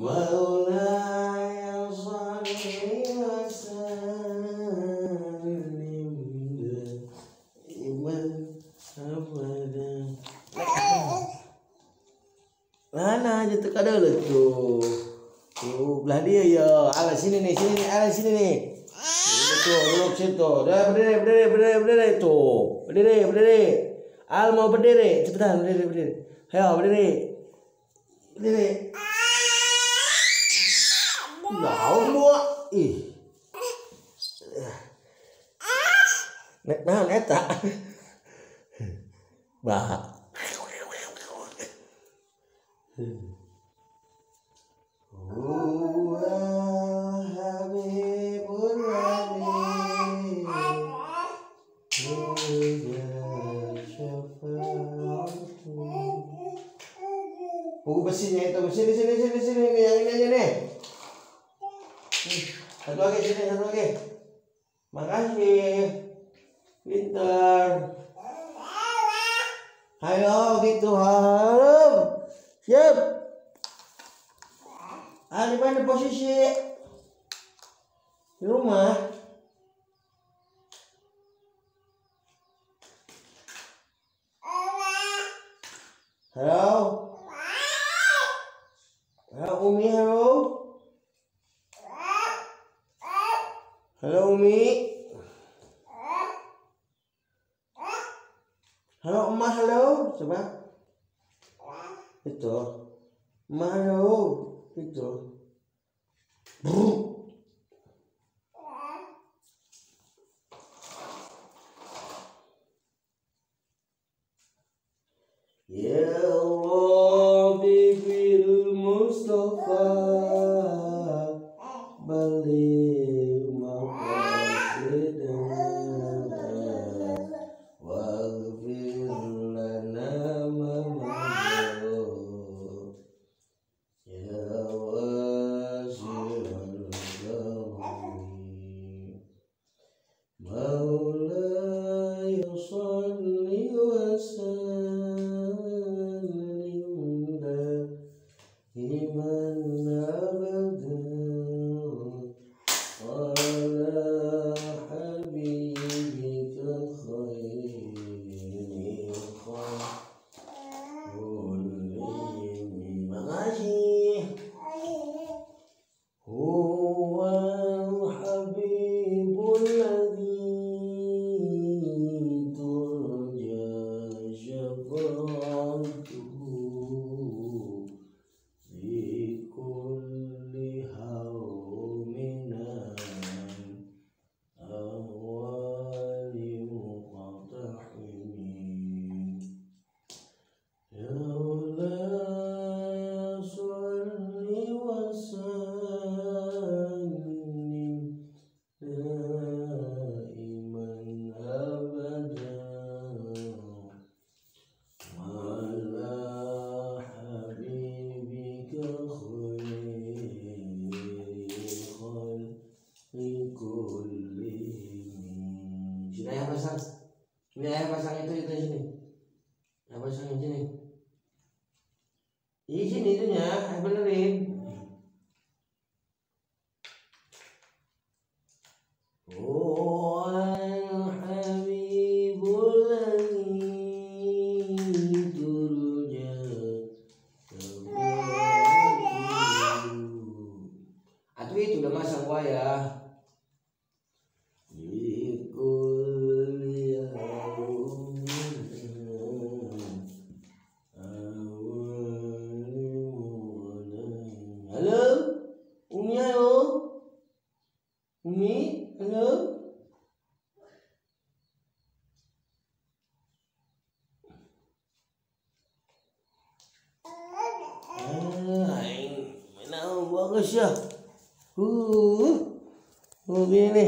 Maulaya sholli wa sallim iman abadan. Mana aja tuh kadang tuh. Tuh belah dia ya. Ala sini nih, ala sini nih. Tuh, duduk situ. Dah berdiri tuh. Berdiri. Al mau berdiri, cepetan berdiri. Ayo berdiri. Naon dua. Ih. Nek naon eta? Bah. Buku besinya itu sini yang ini aja nih. Satu lagi. Makasih. Pintar. Ayo gitu, halo. Siap. Di mana posisi? Di rumah. Halo. Halo Umi, halo. Halo Umi. Halo Emak, halo. Coba. Itu. Emak, halo. Itu. Ya Rabbi bil Mustafa baligh maqasidana waghfir lana ma madha ya wasi'al ghafir Maulaya sholli wa sallim iman abadan ala habibika khairil khalqi. Makasih. Huwal habibul ladzi turja syafa'atuhu fi kulli hawminan awwali muqtahimin. Ya Allah sholli wa sallim daiman abadan ala habibika khairil khalqi kullihim. Sini ayah pasang. Ini ayah pasang itu sini. Ayah pasang yang sini. Di sini itunya, ayah benerin. Wal habibul ladzi turja syafa'atuhu. Atuh itu udah masang wayah. Di kulli yawmin awwali muqtahimin. Halo? Umi, halo? Umi, halo? Mana bagus ya? Begini.